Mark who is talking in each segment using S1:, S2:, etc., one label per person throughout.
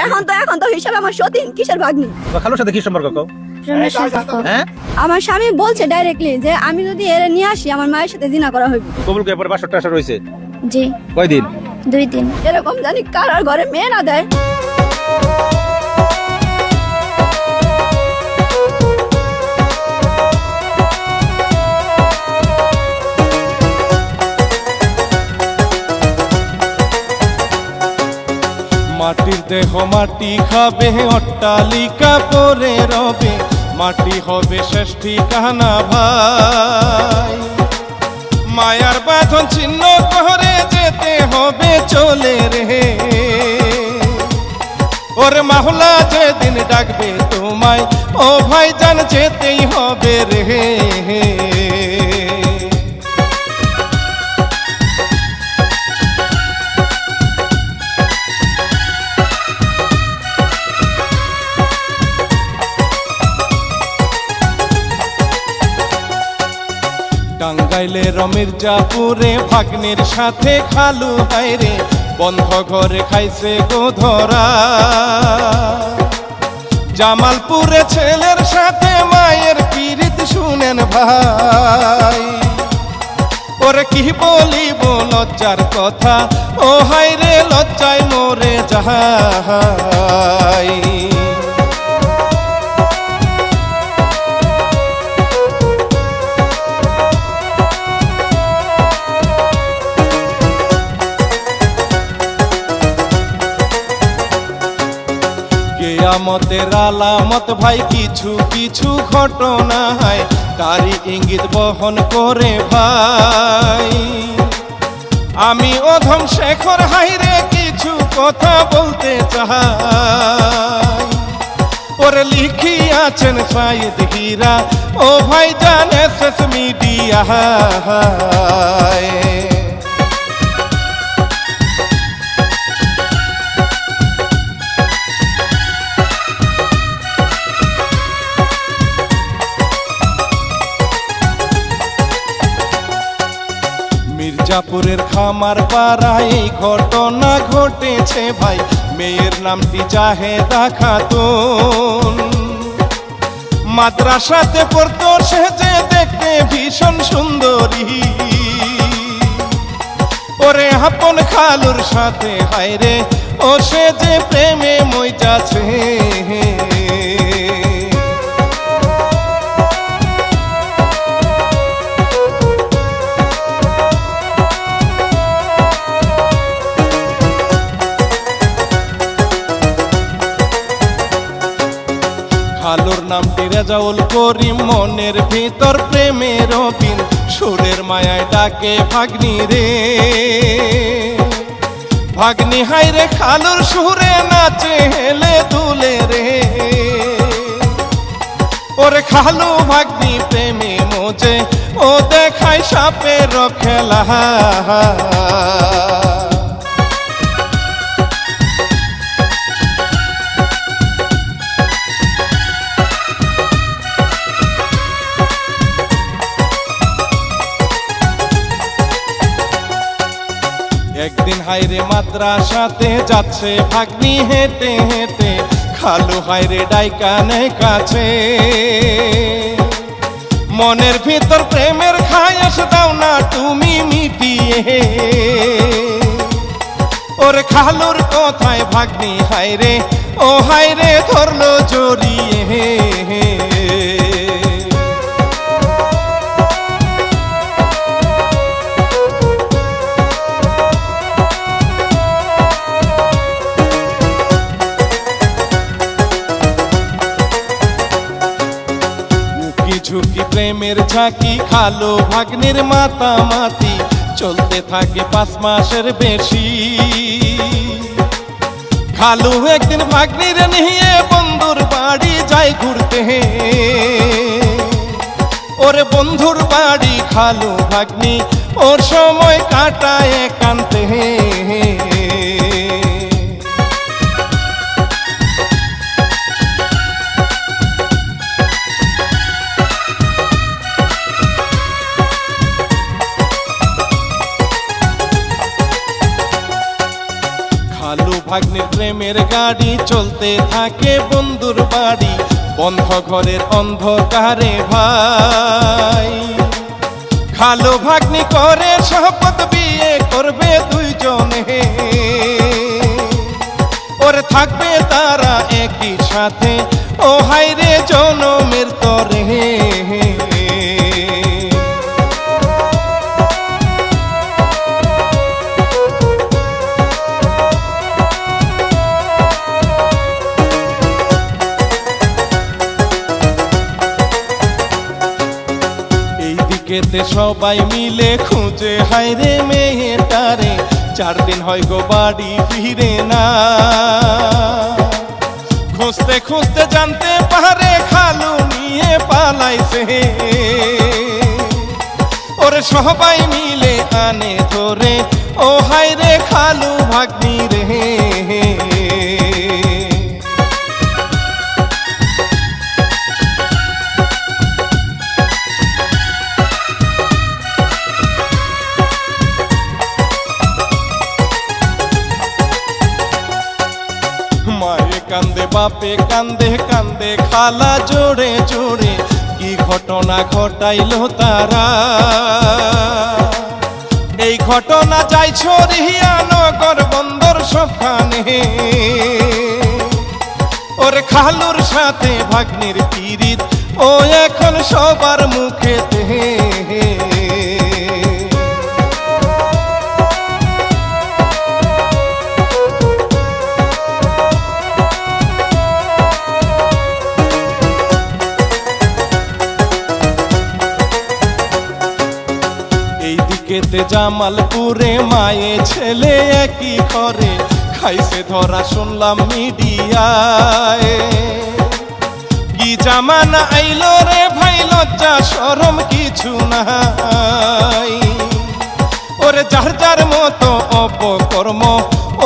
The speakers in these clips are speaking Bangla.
S1: এখন তো হিসাবে আমার সতীন কিসের ভাগ্নি।
S2: খালুর সাথে কি সম্পর্ক কও? হ্যাঁ,
S1: আমার স্বামী বলছে ডাইরেক্টলি যে আমি যদি এর নিয়ে আসি আমার মায়ের সাথে জিনা করা হইবে।
S2: কবুল কে পরে 500 টাকা রয়েছে।
S1: জি,
S2: কয়দিন?
S1: 2 দিন। এরকম জানি কার ঘরে মেয়ে না দেয়।
S3: মাটির দেহ মাটি খাবে, অট্টালিকা পরে রবে, মাটি হবে শেষ ঠিকানা ভাই। মায়ার বাঁধন ছিন্ন করে যেতে হবে চলে রে, ওরে মাহলা যেদিন ডাকবে তোমায়, ও ভাই জান যেতেই হবে রে। টাঙ্গাইলের মির্জাপুরে ভাগ্নের সাথে খালু হায়রে, বন্ধ ঘরে খাইছে গো ধরা। জামালপুরে ছেলের সাথে মায়ের পীড়িত শুনেন ভাই, ওরে কি বলিব লজ্জার কথা, ও হায়রে লজ্জায় মরে যাই। কিয়ামতের আলামত ভাই কিছু কিছু ঘটনায়, তারই ইঙ্গিত বহন করে ভাই। আমি অধম শেখর হাইরে কিছু কথা বলতে চাই, ওরে লিখিয়াছেন সাইদ হীরা, ও ভাই জানে শেষ মিডিয়া। মির্জাপুরের খামার পাড়ায় এই ঘটনা ঘটেছে ভাই, মেয়ের নামটি জাহেদা খাতুন। মাদ্রাসাতে পড়তো সে যে দেখতে ভীষণ সুন্দরী, ওরে আপন খালুর সাথে হায়রে ও সে যে প্রেমে মইজাছে। খালুর নামটি রেজাউল করিম, মনের ভিতর প্রেমের বিন, সুরের মায়ায় ডাকে ভাগ্নি রে। ভাগ্নি হাইরে খালুর সুরে নাচে হেলে দুলে রে, ওরে খালু ভাগ্নি প্রেমে মোজে, ও দেখায় সাপের খেলা। একদিন হাইরে মাদ্রাসাতে যাচ্ছে ভাগ্নি হেঁটে হেঁটে, খালু হাইরে ডাইকানে কাছে। মনের ভিতর প্রেমের খায়াস দাও না তুমি মিটিয়ে, ওরে খালুর কথায় ভাগ্নি হাইরে ও হাইরে ধরলো জড়িয়ে। ঝুঁকি প্রেমের ঝাঁকি, খালো ভাগ্নের মাতামাতি, চলতে থাকে 5 মাসের বেশি। খালু একদিন ভাগ্নির নিয়ে বন্ধুর বাড়ি যায় ঘুরতে, ওরে বন্ধুর বাড়ি খালু ভাগ্নি ওর সময় কাটায় কানতে। ভাগ্নের প্রেমের প্রেমের গাড়ি চলতে থাকে বন্ধুর বাড়ি, বন্ধ ঘরের অন্ধকারে ভাই। খালো ভাগ্নি করে শপথ বিয়ে করবে দুইজনে, ওরে থাকবে তারা একই সাথে, ও হাইরে জনমের তরে। এইদিকেতে সবাই মিলে খুঁজে হাইরে মেয়েটারে, 4 দিন হয় গো বাড়ি ফিরে না। খুঁজতে খুঁজতে জানতে পারে খালু নিয়ে পালাইছে, ওরে সবাই মিলে আনে ধরে, ও হাইরে খালু ভাগ্নি রে। মায়ে কান্দে বাপে কান্দে কান্দে খালা জোরে জোরে, কি ঘটনা ঘটাইলো তারা। এই ঘটনা যাই ছড়িয়া নগর বন্দর সবখানে, ওরে খালুর সাথে ভাগ্নির পিরিত, ও এখন সবার মুখেতে। এইদিকেতে জামালপুরে মায়ে ছেলে একই ঘরে, খাইছে ধরা শুনলাম মিডিয়ায়। কি জামানা আইলো রে ভাই, লজ্জা শরম কিছু নাই, ওরে যার যার মতো অপকর্ম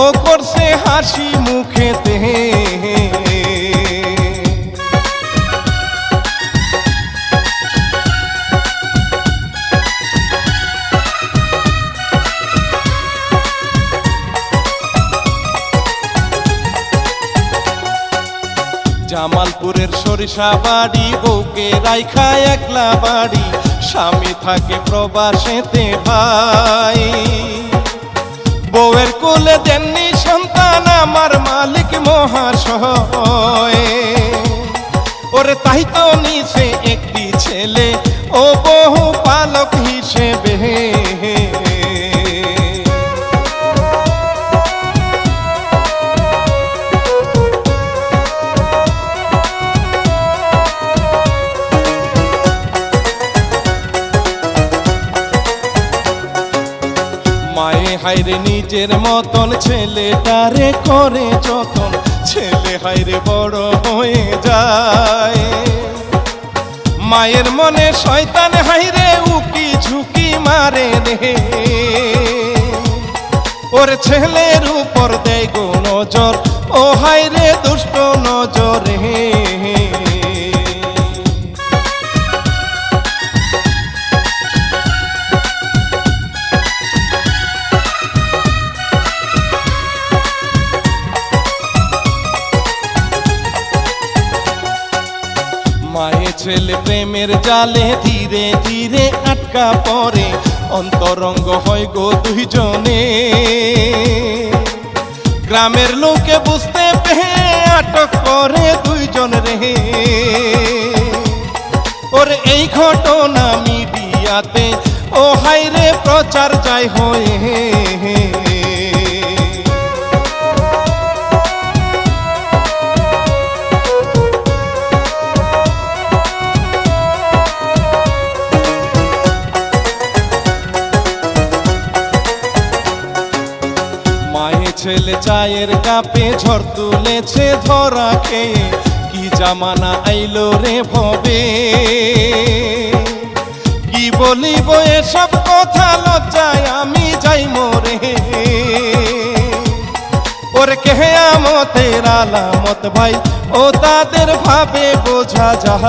S3: ও করছে হাসি মুখেতে। জামালপুরের সরিষা বাড়ি, বউকে রাইখা একলা বাড়ি, স্বামী থাকে প্রবাসেতে ভাই। বউয়ের কোলে দেননি সন্তান আমার মালিক মহাশয়, ওরে তাই তো নিছে একটি ছেলে, ও বহু পালক হিসেবে। মায়ে হাইরে নিজের মতন ছেলেটারে করে যতন, ছেলে হাইরে বড় হয়ে যায়। মায়ের মনে শয়তান হাইরে উকি ঝুঁকি মারে রে, ওর ছেলের উপর দেয় গো নজর, ও হাইরে দুষ্ট নজরে। মায়ে ছেলে প্রেমের জালে ধীরে ধীরে আটকা পড়ে, অন্তরঙ্গ হয় গো দুইজনে। গ্রামের লোকে বুঝতে পেয়ে আটক করে দুইজন রে, ওর এই ঘটনা মিডিয়াতে, ও হাইরে প্রচার যায় হয়ে। ছেলে চায়ের কাপে ঝড় তুলেছে ধরা খেয়ে, কি জামানা আইলো রে ভবে। কি বলিব এসব কথা, লজ্জায় আমি যাই মরে, ওর কেয়ামতের আলামত ভাই, ও তাদের ভাবে বোঝা যায়।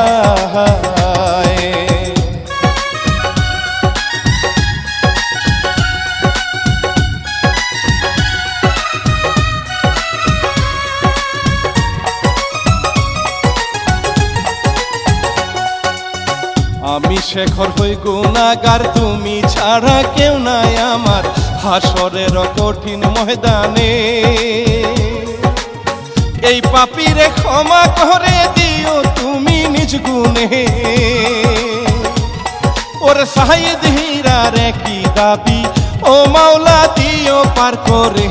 S3: শেখর হই গুনাহগার, তুমি ছাড়া কেউ নাই আমার হাসরের কঠিন ময়দানে। এই পাপীরে ক্ষমা করে দিও তুমি নিজ গুণে। ওরে সাইদ হীরার কি দাবি, ও মাওলা দিও পার করে।